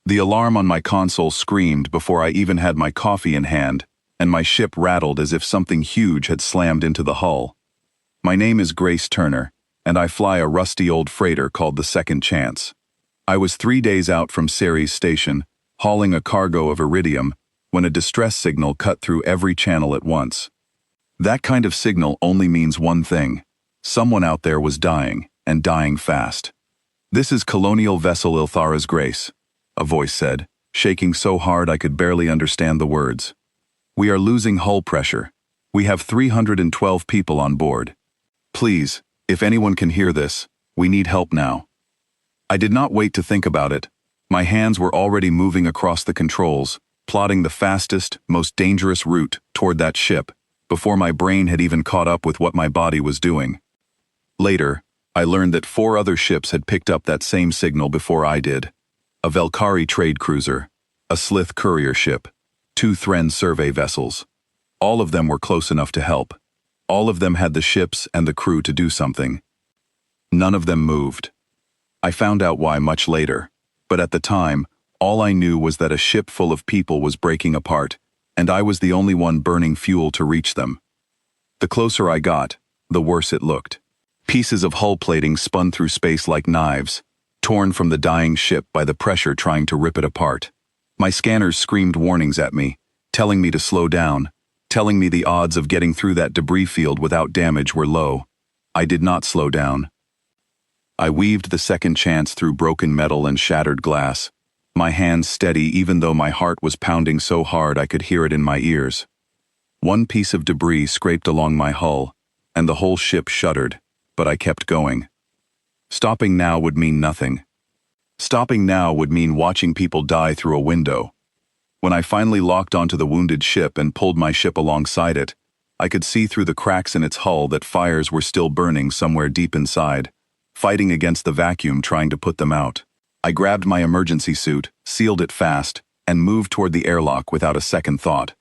The alarm on my console screamed before I even had my coffee in hand, and my ship rattled as if something huge had slammed into the hull. My name is Grace Turner, and I fly a rusty old freighter called the Second Chance. I was 3 days out from Ceres Station, hauling a cargo of iridium, when a distress signal cut through every channel at once. That kind of signal only means one thing. Someone out there was dying, and dying fast. "This is Colonial Vessel Ilthara's Grace," a voice said, shaking so hard I could barely understand the words. "We are losing hull pressure. We have 312 people on board. Please, if anyone can hear this, we need help now." I did not wait to think about it. My hands were already moving across the controls, plotting the fastest, most dangerous route toward that ship, before my brain had even caught up with what my body was doing. Later, I learned that 4 other ships had picked up that same signal before I did. A Velkari trade cruiser, a Slith courier ship, 2 Thren survey vessels. All of them were close enough to help. All of them had the ships and the crew to do something. None of them moved. I found out why much later, but at the time, all I knew was that a ship full of people was breaking apart, and I was the only one burning fuel to reach them. The closer I got, the worse it looked. Pieces of hull plating spun through space like knives, torn from the dying ship by the pressure trying to rip it apart. My scanners screamed warnings at me, telling me to slow down, telling me the odds of getting through that debris field without damage were low. I did not slow down. I weaved the Second Chance through broken metal and shattered glass, my hands steady even though my heart was pounding so hard I could hear it in my ears. One piece of debris scraped along my hull, and the whole ship shuddered, but I kept going. Stopping now would mean nothing. Stopping now would mean watching people die through a window. When I finally locked onto the wounded ship and pulled my ship alongside it, I could see through the cracks in its hull that fires were still burning somewhere deep inside, fighting against the vacuum trying to put them out. I grabbed my emergency suit, sealed it fast, and moved toward the airlock without a second thought.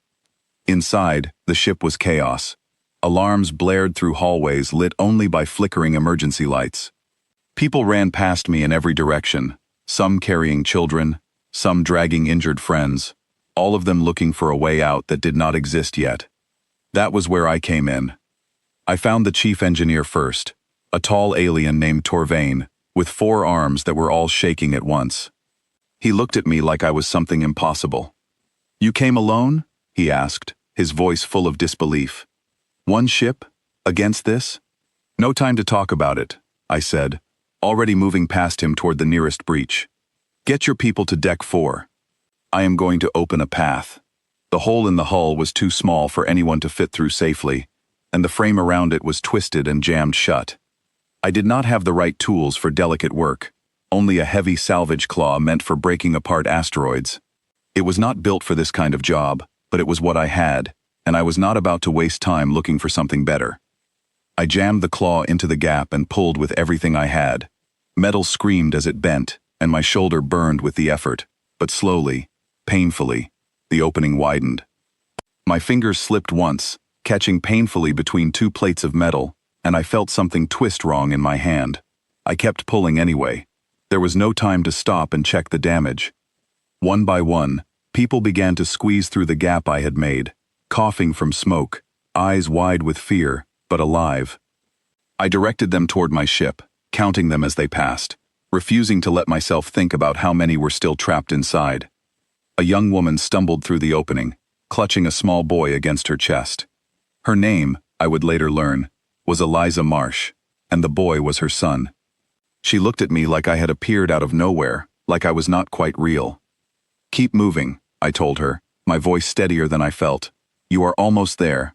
Inside, the ship was chaos. Alarms blared through hallways lit only by flickering emergency lights. People ran past me in every direction, some carrying children, some dragging injured friends, all of them looking for a way out that did not exist yet. That was where I came in. I found the chief engineer first, a tall alien named Torvain, with 4 arms that were all shaking at once. He looked at me like I was something impossible. "You came alone?" he asked, his voice full of disbelief. "One ship? Against this?" "No time to talk about it," I said, already moving past him toward the nearest breach. "Get your people to Deck 4. I am going to open a path." The hole in the hull was too small for anyone to fit through safely, and the frame around it was twisted and jammed shut. I did not have the right tools for delicate work, only a heavy salvage claw meant for breaking apart asteroids. It was not built for this kind of job, but it was what I had, and I was not about to waste time looking for something better. I jammed the claw into the gap and pulled with everything I had. Metal screamed as it bent, and my shoulder burned with the effort, but slowly, painfully, the opening widened. My fingers slipped once, catching painfully between 2 plates of metal, and I felt something twist wrong in my hand. I kept pulling anyway. There was no time to stop and check the damage. One by one, people began to squeeze through the gap I had made, coughing from smoke, eyes wide with fear, but alive. I directed them toward my ship, counting them as they passed, refusing to let myself think about how many were still trapped inside. A young woman stumbled through the opening, clutching a small boy against her chest. Her name, I would later learn, was Eliza Marsh, and the boy was her son. She looked at me like I had appeared out of nowhere, like I was not quite real. "Keep moving," I told her, my voice steadier than I felt. "You are almost there."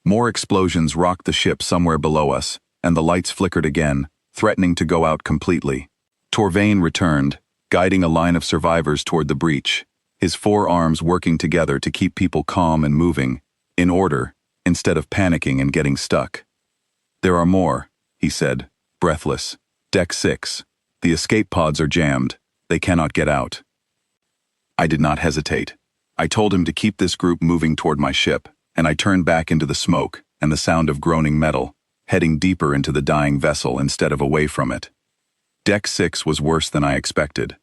More explosions rocked the ship somewhere below us, and the lights flickered again, threatening to go out completely. Torvain returned, guiding a line of survivors toward the breach, his 4 arms working together to keep people calm and moving, in order, instead of panicking and getting stuck. "There are more," he said, breathless. "Deck 6. The escape pods are jammed. They cannot get out." I did not hesitate. I told him to keep this group moving toward my ship, and I turned back into the smoke and the sound of groaning metal, heading deeper into the dying vessel instead of away from it. Deck 6 was worse than I expected.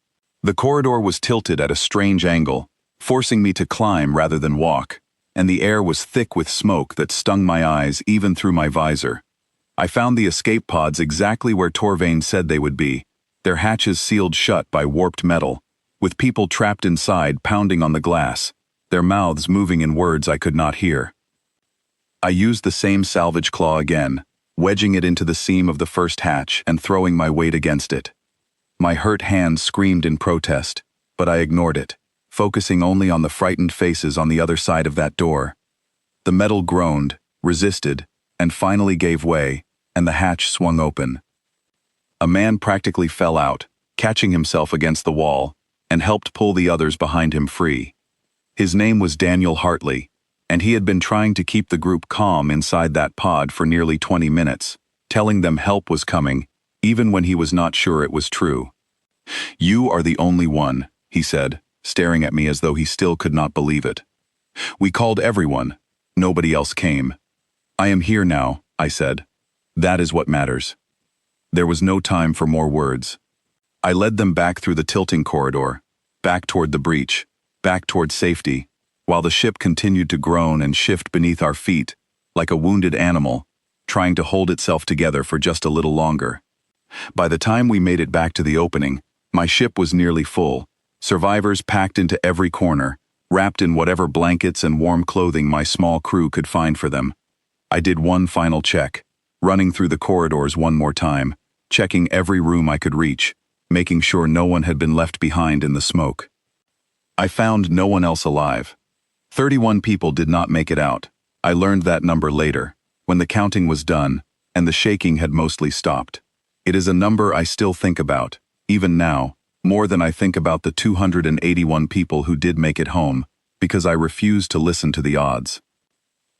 The corridor was tilted at a strange angle, forcing me to climb rather than walk, and the air was thick with smoke that stung my eyes even through my visor. I found the escape pods exactly where Torvain said they would be, their hatches sealed shut by warped metal, with people trapped inside pounding on the glass, their mouths moving in words I could not hear. I used the same salvage claw again, wedging it into the seam of the first hatch and throwing my weight against it. My hurt hand screamed in protest, but I ignored it, focusing only on the frightened faces on the other side of that door. The metal groaned, resisted, and finally gave way, and the hatch swung open. A man practically fell out, catching himself against the wall, and helped pull the others behind him free. His name was Daniel Hartley, and he had been trying to keep the group calm inside that pod for nearly 20 minutes, telling them help was coming, even when he was not sure it was true. "You are the only one," he said, staring at me as though he still could not believe it. "We called everyone. Nobody else came. I am here now," I said. "That is what matters." There was no time for more words. I led them back through the tilting corridor, back toward the breach, back toward safety, while the ship continued to groan and shift beneath our feet, like a wounded animal, trying to hold itself together for just a little longer. By the time we made it back to the opening, my ship was nearly full, survivors packed into every corner, wrapped in whatever blankets and warm clothing my small crew could find for them. I did one final check, running through the corridors one more time, checking every room I could reach, making sure no one had been left behind in the smoke. I found no one else alive. 31 people did not make it out. I learned that number later, when the counting was done, and the shaking had mostly stopped. It is a number I still think about, even now, more than I think about the 281 people who did make it home, because I refuse to listen to the odds.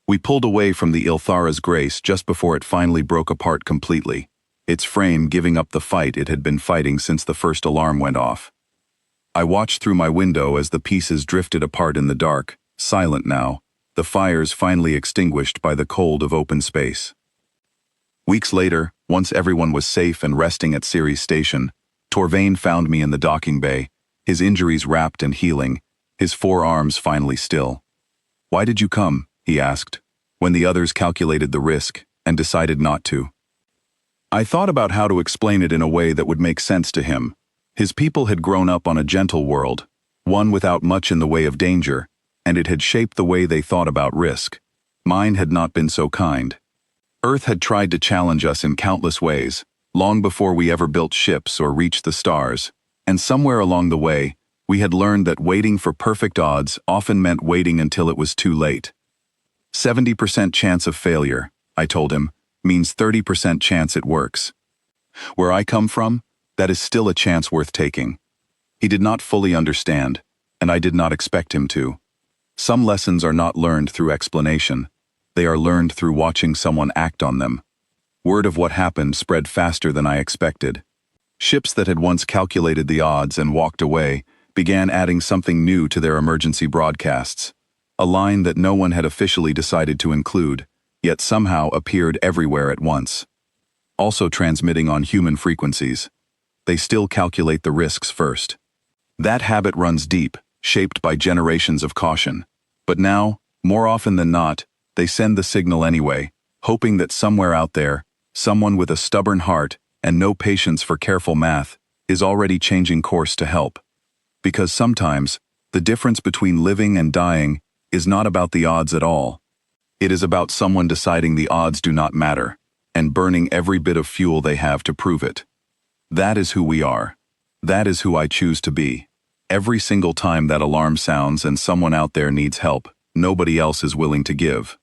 We pulled away from the Ilthara's Grace just before it finally broke apart completely, its frame giving up the fight it had been fighting since the first alarm went off. I watched through my window as the pieces drifted apart in the dark, silent now, the fires finally extinguished by the cold of open space. Weeks later, once everyone was safe and resting at Ceres Station, Torvain found me in the docking bay, his injuries wrapped and healing, his 4 arms finally still. "Why did you come?" he asked, when the others calculated the risk and decided not to. I thought about how to explain it in a way that would make sense to him. His people had grown up on a gentle world, one without much in the way of danger, and it had shaped the way they thought about risk. Mine had not been so kind. Earth had tried to challenge us in countless ways, long before we ever built ships or reached the stars, and somewhere along the way, we had learned that waiting for perfect odds often meant waiting until it was too late. 70% chance of failure, I told him, means 30% chance it works. Where I come from, that is still a chance worth taking. He did not fully understand, and I did not expect him to. Some lessons are not learned through explanation. They are learned through watching someone act on them. Word of what happened spread faster than I expected. Ships that had once calculated the odds and walked away began adding something new to their emergency broadcasts, a line that no one had officially decided to include, yet somehow appeared everywhere at once. Also transmitting on human frequencies. They still calculate the risks first. That habit runs deep, shaped by generations of caution. But now, more often than not, they send the signal anyway, hoping that somewhere out there, someone with a stubborn heart and no patience for careful math is already changing course to help. Because sometimes, the difference between living and dying is not about the odds at all. It is about someone deciding the odds do not matter, and burning every bit of fuel they have to prove it. That is who we are. That is who I choose to be. Every single time that alarm sounds and someone out there needs help, nobody else is willing to give.